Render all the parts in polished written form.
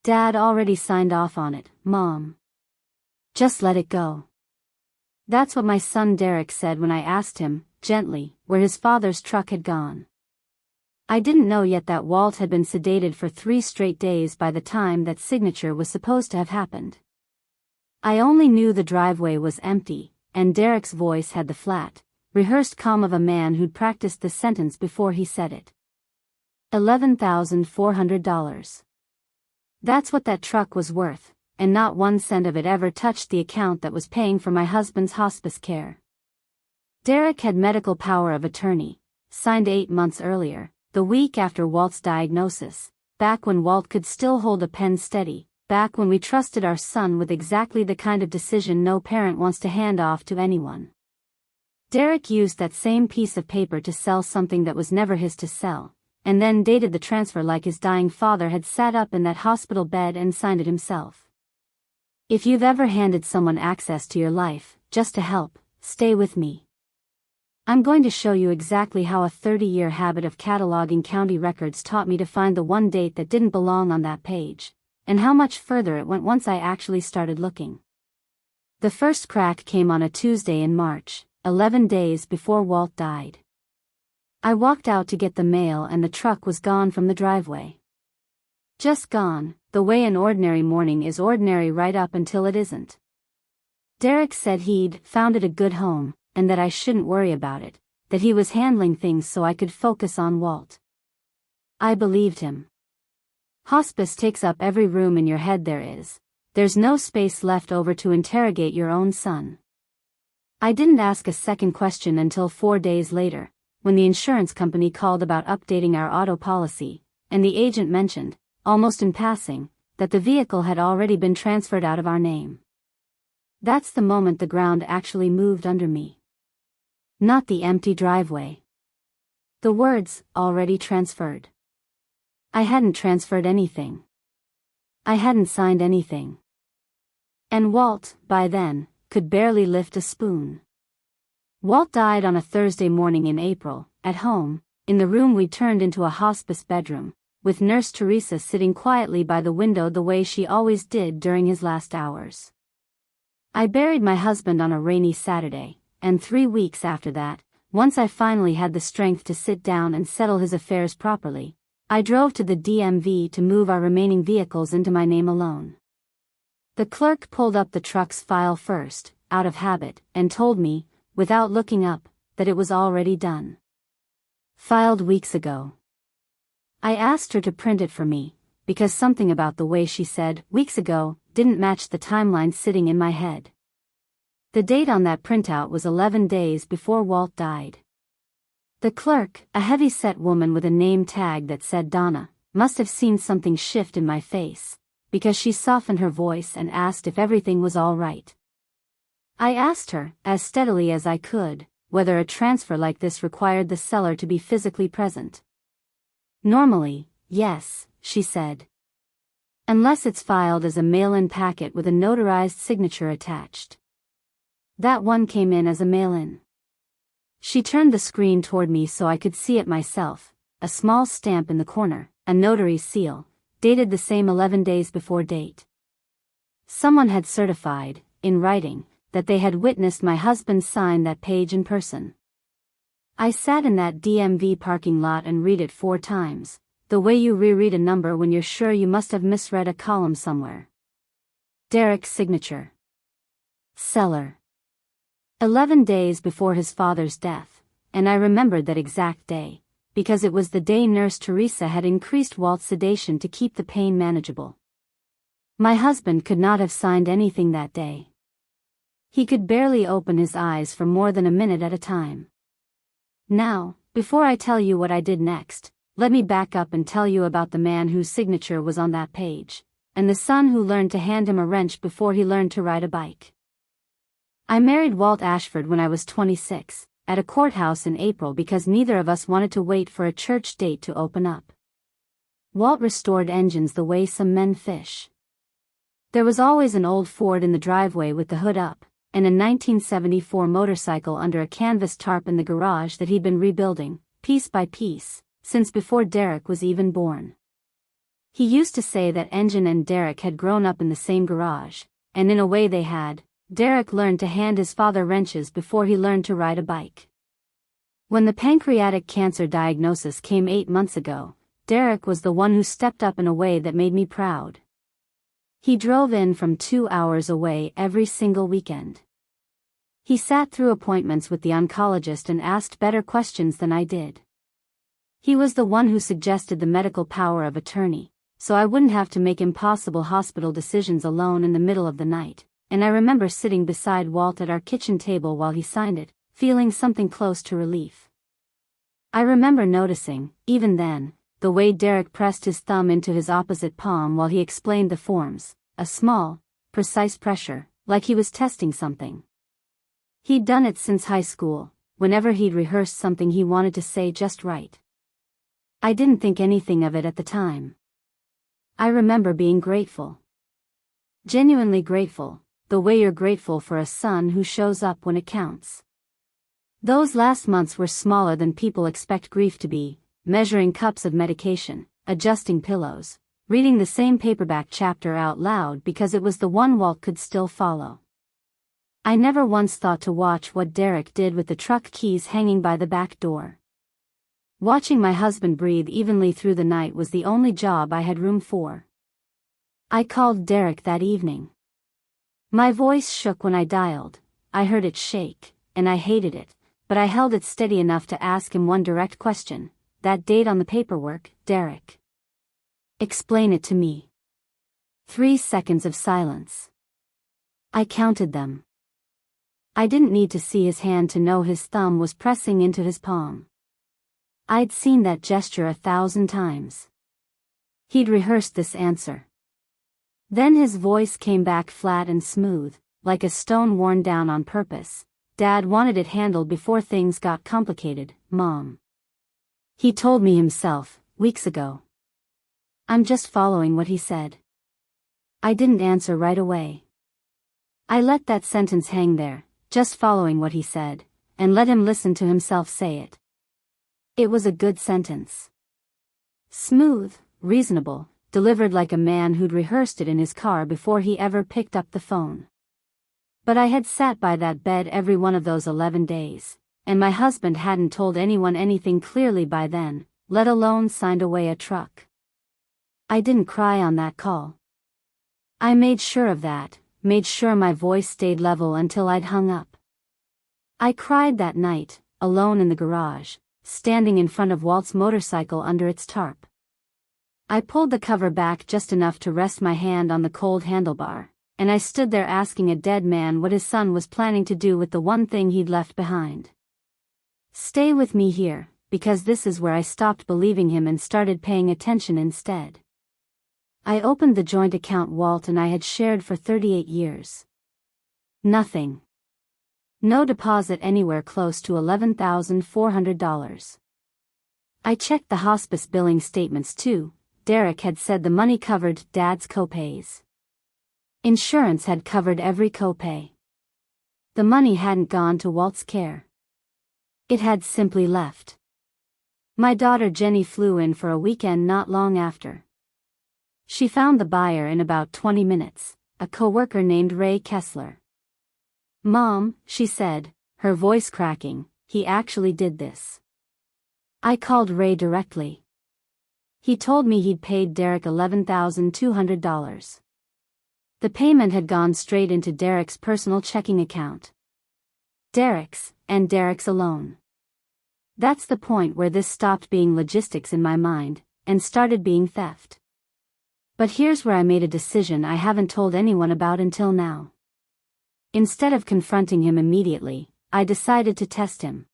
Dad already signed off on it, Mom. Just let it go. That's what my son Derek said when I asked him, gently, where his father's truck had gone. I didn't know yet that Walt had been sedated for 3 straight days by the time that signature was supposed to have happened. I only knew the driveway was empty, and Derek's voice had the flat, rehearsed calm of a man who'd practiced the sentence before he said it. $11,400. That's what that truck was worth, and not 1 cent of it ever touched the account that was paying for my husband's hospice care. Derek had medical power of attorney, signed 8 months earlier, the week after Walt's diagnosis, back when Walt could still hold a pen steady, back when we trusted our son with exactly the kind of decision no parent wants to hand off to anyone. Derek used that same piece of paper to sell something that was never his to sell, and then dated the transfer like his dying father had sat up in that hospital bed and signed it himself. If you've ever handed someone access to your life, just to help, stay with me. I'm going to show you exactly how a 30-year habit of cataloging county records taught me to find the one date that didn't belong on that page, and how much further it went once I actually started looking. The first crack came on a Tuesday in March, 11 days before Walt died. I walked out to get the mail and the truck was gone from the driveway. Just gone, the way an ordinary morning is ordinary right up until it isn't. Derek said he'd found it a good home, and that I shouldn't worry about it, that he was handling things so I could focus on Walt. I believed him. Hospice takes up every room in your head there is. There's no space left over to interrogate your own son. I didn't ask a second question until 4 days later, when the insurance company called about updating our auto policy, and the agent mentioned, almost in passing, that the vehicle had already been transferred out of our name. That's the moment the ground actually moved under me. Not the empty driveway. The words, already transferred. I hadn't transferred anything. I hadn't signed anything. And Walt, by then, could barely lift a spoon. Walt died on a Thursday morning in April, at home, in the room we turned into a hospice bedroom, with Nurse Teresa sitting quietly by the window the way she always did during his last hours. I buried my husband on a rainy Saturday, and 3 weeks after that, once I finally had the strength to sit down and settle his affairs properly, I drove to the DMV to move our remaining vehicles into my name alone. The clerk pulled up the truck's file first, out of habit, and told me, without looking up, that it was already done. Filed weeks ago. I asked her to print it for me, because something about the way she said, weeks ago, didn't match the timeline sitting in my head. The date on that printout was 11 days before Walt died. The clerk, a heavy-set woman with a name tag that said Donna, must have seen something shift in my face, because she softened her voice and asked if everything was all right. I asked her, as steadily as I could, whether a transfer like this required the seller to be physically present. Normally, yes, she said. Unless it's filed as a mail-in packet with a notarized signature attached. That one came in as a mail-in. She turned the screen toward me so I could see it myself, a small stamp in the corner, a notary's seal, dated the same 11 days before date. Someone had certified, in writing, that they had witnessed my husband sign that page in person. I sat in that DMV parking lot and read it 4 times, the way you reread a number when you're sure you must have misread a column somewhere. Derek's signature. Seller. 11 days before his father's death, and I remembered that exact day, because it was the day Nurse Teresa had increased Walt's sedation to keep the pain manageable. My husband could not have signed anything that day. He could barely open his eyes for more than a minute at a time. Now, before I tell you what I did next, let me back up and tell you about the man whose signature was on that page, and the son who learned to hand him a wrench before he learned to ride a bike. I married Walt Ashford when I was 26, at a courthouse in April because neither of us wanted to wait for a church date to open up. Walt restored engines the way some men fish. There was always an old Ford in the driveway with the hood up, and a 1974 motorcycle under a canvas tarp in the garage that he'd been rebuilding, piece by piece, since before Derek was even born. He used to say that Engine and Derek had grown up in the same garage, and in a way they had. Derek learned to hand his father wrenches before he learned to ride a bike. When the pancreatic cancer diagnosis came 8 months ago, Derek was the one who stepped up in a way that made me proud. He drove in from 2 hours away every single weekend. He sat through appointments with the oncologist and asked better questions than I did. He was the one who suggested the medical power of attorney, so I wouldn't have to make impossible hospital decisions alone in the middle of the night, and I remember sitting beside Walt at our kitchen table while he signed it, feeling something close to relief. I remember noticing, even then, the way Derek pressed his thumb into his opposite palm while he explained the forms, a small, precise pressure, like he was testing something. He'd done it since high school, whenever he'd rehearsed something he wanted to say just right. I didn't think anything of it at the time. I remember being grateful. Genuinely grateful, the way you're grateful for a son who shows up when it counts. Those last months were smaller than people expect grief to be, measuring cups of medication, adjusting pillows, reading the same paperback chapter out loud because it was the one Walt could still follow. I never once thought to watch what Derek did with the truck keys hanging by the back door. Watching my husband breathe evenly through the night was the only job I had room for. I called Derek that evening. My voice shook when I dialed. I heard it shake, and I hated it, but I held it steady enough to ask him one direct question. That date on the paperwork, Derek. Explain it to me. 3 seconds of silence. I counted them. I didn't need to see his hand to know his thumb was pressing into his palm. I'd seen that gesture 1,000 times. He'd rehearsed this answer. Then his voice came back flat and smooth, like a stone worn down on purpose. Dad wanted it handled before things got complicated, Mom. He told me himself, weeks ago. I'm just following what he said. I didn't answer right away. I let that sentence hang there, just following what he said, and let him listen to himself say it. It was a good sentence. Smooth, reasonable, delivered like a man who'd rehearsed it in his car before he ever picked up the phone. But I had sat by that bed every one of those 11 days, and my husband hadn't told anyone anything clearly by then, let alone signed away a truck. I didn't cry on that call. I made sure of that, made sure my voice stayed level until I'd hung up. I cried that night, alone in the garage, standing in front of Walt's motorcycle under its tarp. I pulled the cover back just enough to rest my hand on the cold handlebar, and I stood there asking a dead man what his son was planning to do with the one thing he'd left behind. Stay with me here, because this is where I stopped believing him and started paying attention instead. I opened the joint account Walt and I had shared for 38 years. Nothing. No deposit anywhere close to $11,400. I checked the hospice billing statements too. Derek had said the money covered Dad's copays. Insurance had covered every copay. The money hadn't gone to Walt's care. It had simply left. My daughter Jenny flew in for a weekend not long after. She found the buyer in about 20 minutes, a coworker named Ray Kessler. Mom, she said, her voice cracking, he actually did this. I called Ray directly. He told me he'd paid Derek $11,200. The payment had gone straight into Derek's personal checking account. Derek's, and Derek's alone. That's the point where this stopped being logistics in my mind, and started being theft. But here's where I made a decision I haven't told anyone about until now. Instead of confronting him immediately, I decided to test him.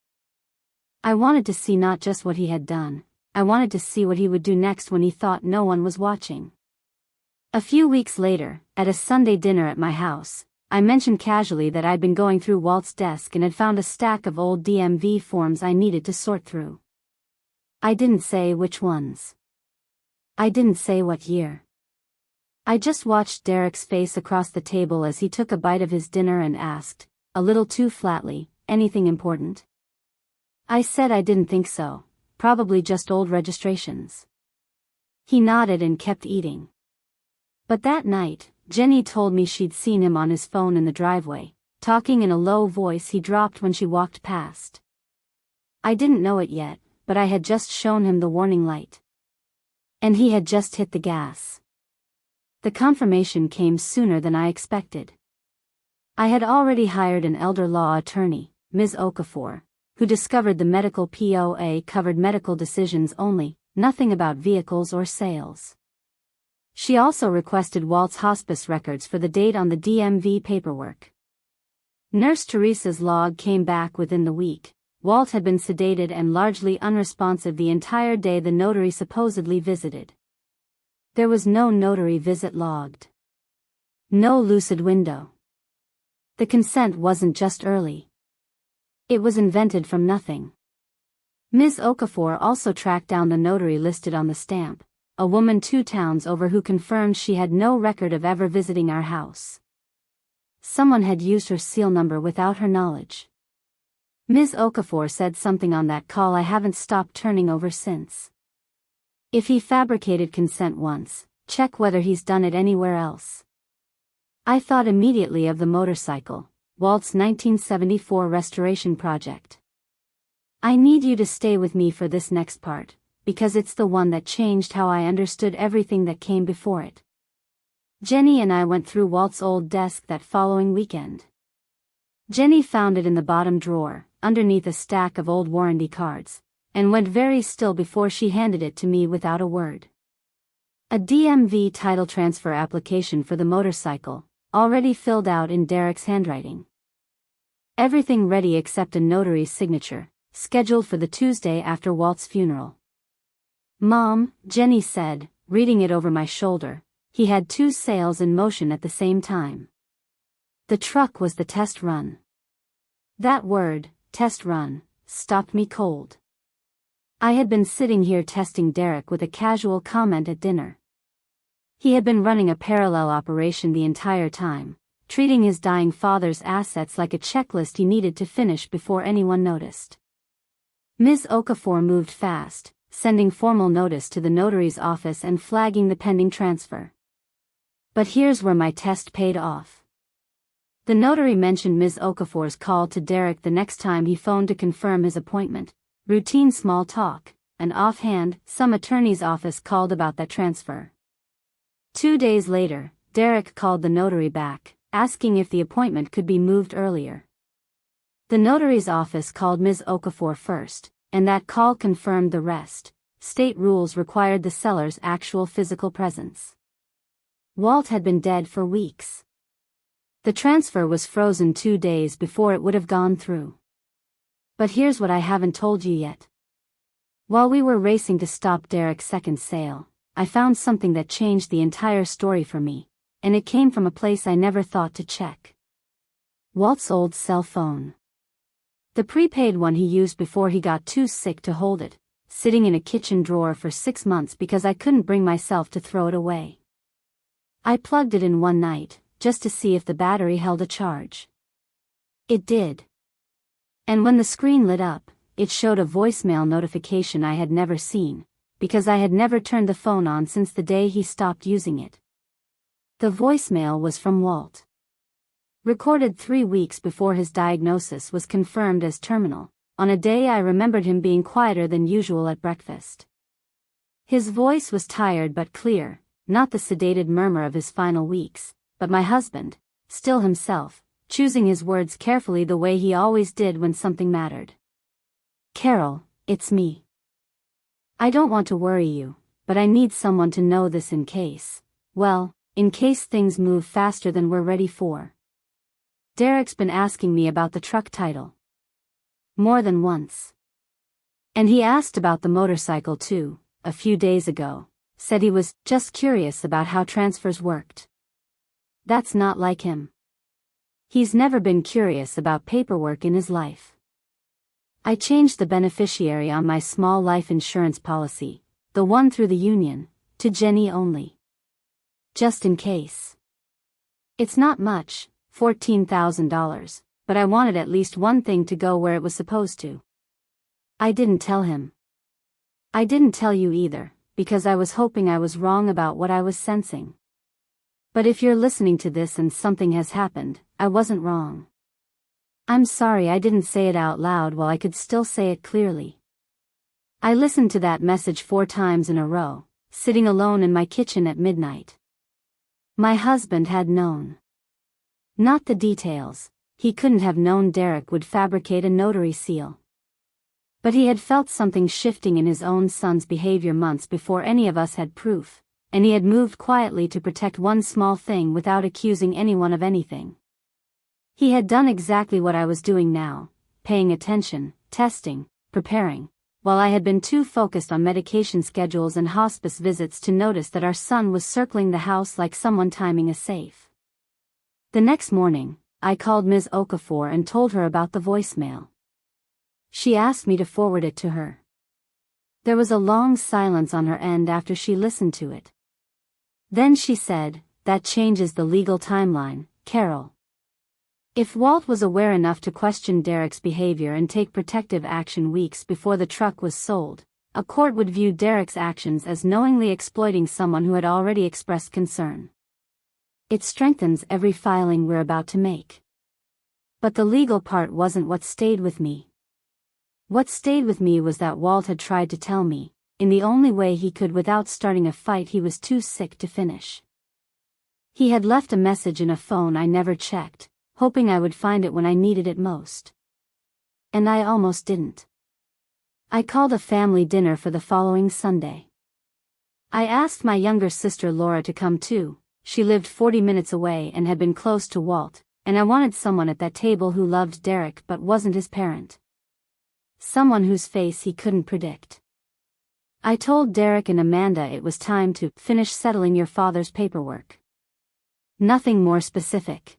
I wanted to see not just what he had done, I wanted to see what he would do next when he thought no one was watching. A few weeks later, at a Sunday dinner at my house, I mentioned casually that I'd been going through Walt's desk and had found a stack of old DMV forms I needed to sort through. I didn't say which ones. I didn't say what year. I just watched Derek's face across the table as he took a bite of his dinner and asked, a little too flatly, anything important? I said I didn't think so, probably just old registrations. He nodded and kept eating. But that night, Jenny told me she'd seen him on his phone in the driveway, talking in a low voice he dropped when she walked past. I didn't know it yet, but I had just shown him the warning light. And he had just hit the gas. The confirmation came sooner than I expected. I had already hired an elder law attorney, Ms. Okafor, who discovered the medical POA covered medical decisions only, nothing about vehicles or sales. She also requested Walt's hospice records for the date on the DMV paperwork. Nurse Teresa's log came back within the week. Walt had been sedated and largely unresponsive the entire day the notary supposedly visited. There was no notary visit logged. No lucid window. The consent wasn't just early. It was invented from nothing. Ms. Okafor also tracked down the notary listed on the stamp, a woman 2 towns over who confirmed she had no record of ever visiting our house. Someone had used her seal number without her knowledge. Ms. Okafor said something on that call I haven't stopped turning over since. If he fabricated consent once, check whether he's done it anywhere else. I thought immediately of the motorcycle, Walt's 1974 restoration project. I need you to stay with me for this next part, because it's the one that changed how I understood everything that came before it. Jenny and I went through Walt's old desk that following weekend. Jenny found it in the bottom drawer, underneath a stack of old warranty cards, and went very still before she handed it to me without a word. A DMV title transfer application for the motorcycle, already filled out in Derek's handwriting. Everything ready except a notary's signature, scheduled for the Tuesday after Walt's funeral. Mom, Jenny said, reading it over my shoulder, he had 2 sales in motion at the same time. The truck was the test run. That word, test run, stopped me cold. I had been sitting here testing Derek with a casual comment at dinner. He had been running a parallel operation the entire time, treating his dying father's assets like a checklist he needed to finish before anyone noticed. Ms. Okafor moved fast, sending formal notice to the notary's office and flagging the pending transfer. But here's where my test paid off. The notary mentioned Ms. Okafor's call to Derek the next time he phoned to confirm his appointment, routine small talk, and offhand, some attorney's office called about that transfer. 2 days later, Derek called the notary back, asking if the appointment could be moved earlier. The notary's office called Ms. Okafor first, and that call confirmed the rest. State rules required the seller's actual physical presence. Walt had been dead for weeks. The transfer was frozen 2 days before it would have gone through. But here's what I haven't told you yet. While we were racing to stop Derek's second sale, I found something that changed the entire story for me, and it came from a place I never thought to check. Walt's old cell phone. The prepaid one he used before he got too sick to hold it, sitting in a kitchen drawer for 6 months because I couldn't bring myself to throw it away. I plugged it in one night, just to see if the battery held a charge. It did. And when the screen lit up, it showed a voicemail notification I had never seen, because I had never turned the phone on since the day he stopped using it. The voicemail was from Walt. Recorded 3 weeks before his diagnosis was confirmed as terminal, on a day I remembered him being quieter than usual at breakfast. His voice was tired but clear, not the sedated murmur of his final weeks, but my husband, still himself, choosing his words carefully the way he always did when something mattered. Carol, it's me. I don't want to worry you, but I need someone to know this in case things move faster than we're ready for. Derek's been asking me about the truck title. More than once. And he asked about the motorcycle too, a few days ago, said he was just curious about how transfers worked. That's not like him. He's never been curious about paperwork in his life. I changed the beneficiary on my small life insurance policy, the one through the union, to Jenny only. Just in case. It's not much, $14,000, but I wanted at least one thing to go where it was supposed to. I didn't tell him. I didn't tell you either, because I was hoping I was wrong about what I was sensing. But if you're listening to this and something has happened, I wasn't wrong. I'm sorry I didn't say it out loud while I could still say it clearly. I listened to that message 4 times in a row, sitting alone in my kitchen at midnight. My husband had known. Not the details, he couldn't have known Derek would fabricate a notary seal. But he had felt something shifting in his own son's behavior months before any of us had proof, and he had moved quietly to protect one small thing without accusing anyone of anything. He had done exactly what I was doing now, paying attention, testing, preparing, while I had been too focused on medication schedules and hospice visits to notice that our son was circling the house like someone timing a safe. The next morning, I called Ms. Okafor and told her about the voicemail. She asked me to forward it to her. There was a long silence on her end after she listened to it. Then she said, "That changes the legal timeline, Carol. If Walt was aware enough to question Derek's behavior and take protective action weeks before the truck was sold, a court would view Derek's actions as knowingly exploiting someone who had already expressed concern. It strengthens every filing we're about to make." But the legal part wasn't what stayed with me. What stayed with me was that Walt had tried to tell me, in the only way he could without starting a fight he was too sick to finish. He had left a message in a phone I never checked, hoping I would find it when I needed it most. And I almost didn't. I called a family dinner for the following Sunday. I asked my younger sister Laura to come too. She lived 40 minutes away and had been close to Walt, and I wanted someone at that table who loved Derek but wasn't his parent. Someone whose face he couldn't predict. I told Derek and Amanda it was time to finish settling your father's paperwork. Nothing more specific.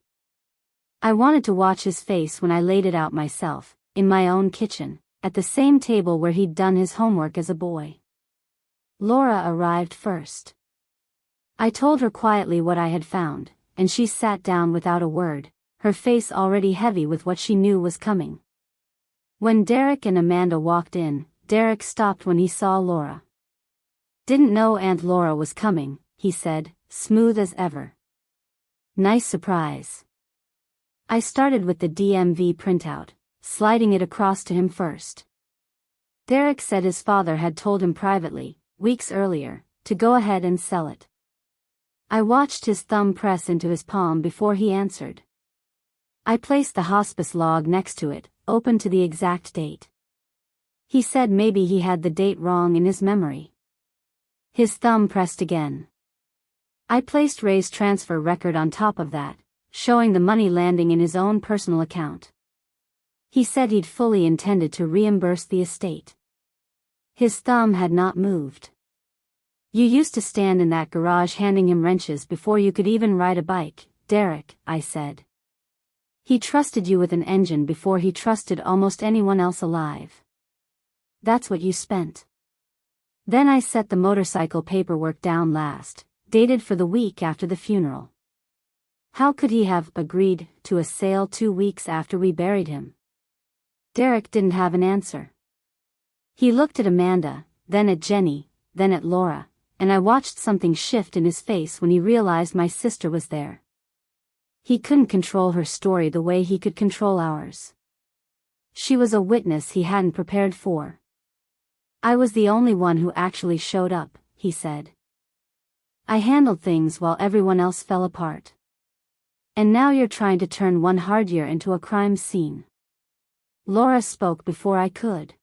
I wanted to watch his face when I laid it out myself, in my own kitchen, at the same table where he'd done his homework as a boy. Laura arrived first. I told her quietly what I had found, and she sat down without a word, her face already heavy with what she knew was coming. When Derek and Amanda walked in, Derek stopped when he saw Laura. "Didn't know Aunt Laura was coming," he said, smooth as ever. "Nice surprise." I started with the DMV printout, sliding it across to him first. Derek said his father had told him privately, weeks earlier, to go ahead and sell it. I watched his thumb press into his palm before he answered. I placed the hospice log next to it, open to the exact date. He said maybe he had the date wrong in his memory. His thumb pressed again. I placed Ray's transfer record on top of that, showing the money landing in his own personal account. He said he'd fully intended to reimburse the estate. His thumb had not moved. "You used to stand in that garage handing him wrenches before you could even ride a bike, Derek," I said. "He trusted you with an engine before he trusted almost anyone else alive. That's what you spent." Then I set the motorcycle paperwork down last, dated for the week after the funeral. How could he have agreed to a sale 2 weeks after we buried him? Derek didn't have an answer. He looked at Amanda, then at Jenny, then at Laura, and I watched something shift in his face when he realized my sister was there. He couldn't control her story the way he could control ours. She was a witness he hadn't prepared for. "I was the only one who actually showed up," he said. "I handled things while everyone else fell apart. And now you're trying to turn one hard year into a crime scene." Laura spoke before I could.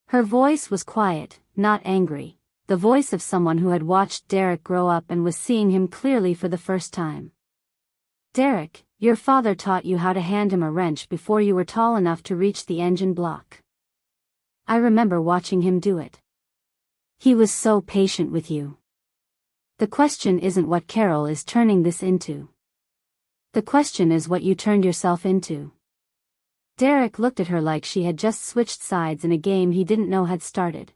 Her voice was quiet, not angry, the voice of someone who had watched Derek grow up and was seeing him clearly for the first time. "Derek, your father taught you how to hand him a wrench before you were tall enough to reach the engine block. I remember watching him do it. He was so patient with you. The question isn't what Carol is turning this into. The question is what you turned yourself into." Derek looked at her like she had just switched sides in a game he didn't know had started.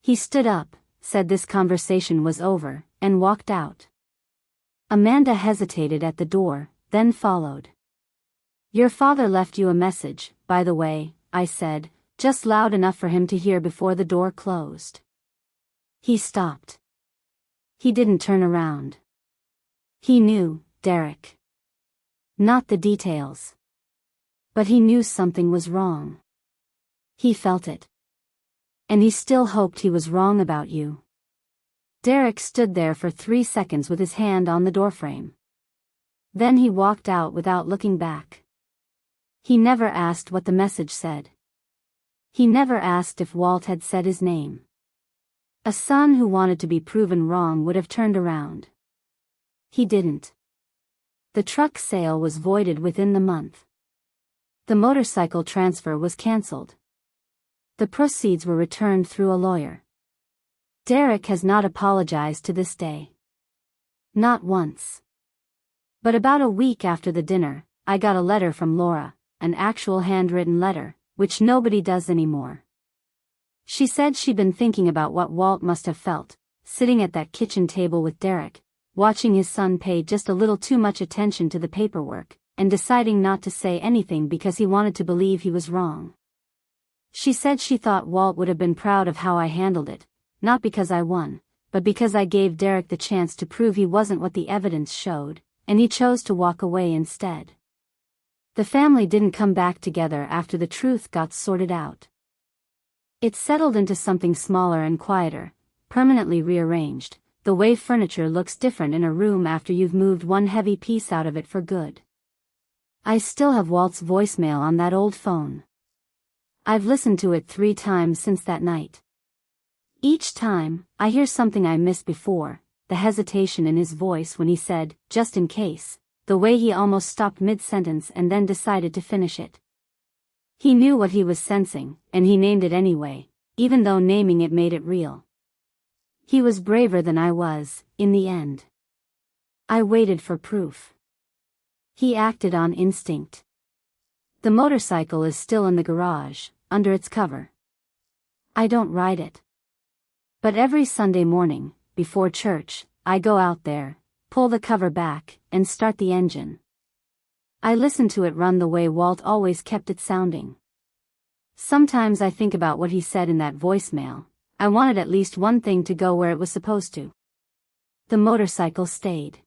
He stood up, said this conversation was over, and walked out. Amanda hesitated at the door, then followed. "Your father left you a message, by the way," I said, just loud enough for him to hear before the door closed. He stopped. He didn't turn around. He knew, Derek. Not the details. But he knew something was wrong. He felt it. And he still hoped he was wrong about you. Derek stood there for 3 seconds with his hand on the doorframe. Then he walked out without looking back. He never asked what the message said. He never asked if Walt had said his name. A son who wanted to be proven wrong would have turned around. He didn't. The truck sale was voided within the month. The motorcycle transfer was cancelled. The proceeds were returned through a lawyer. Derek has not apologized to this day. Not once. But about a week after the dinner, I got a letter from Laura, an actual handwritten letter, which nobody does anymore. She said she'd been thinking about what Walt must have felt, sitting at that kitchen table with Derek, watching his son pay just a little too much attention to the paperwork, and deciding not to say anything because he wanted to believe he was wrong. She said she thought Walt would have been proud of how I handled it, not because I won, but because I gave Derek the chance to prove he wasn't what the evidence showed, and he chose to walk away instead. The family didn't come back together after the truth got sorted out. It settled into something smaller and quieter, permanently rearranged, the way furniture looks different in a room after you've moved one heavy piece out of it for good. I still have Walt's voicemail on that old phone. I've listened to it 3 times since that night. Each time, I hear something I missed before, the hesitation in his voice when he said, "just in case," the way he almost stopped mid-sentence and then decided to finish it. He knew what he was sensing, and he named it anyway, even though naming it made it real. He was braver than I was, in the end. I waited for proof. He acted on instinct. The motorcycle is still in the garage, under its cover. I don't ride it. But every Sunday morning, before church, I go out there, pull the cover back, and start the engine. I listen to it run the way Walt always kept it sounding. Sometimes I think about what he said in that voicemail. I wanted at least one thing to go where it was supposed to. The motorcycle stayed.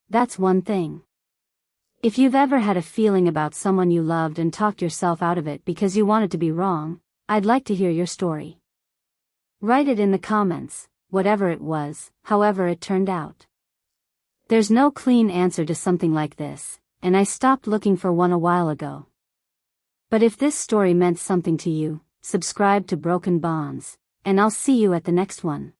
That's one thing. If you've ever had a feeling about someone you loved and talked yourself out of it because you wanted to be wrong, I'd like to hear your story. Write it in the comments, whatever it was, however it turned out. There's no clean answer to something like this, and I stopped looking for one a while ago. But if this story meant something to you, subscribe to Broken Bonds, and I'll see you at the next one.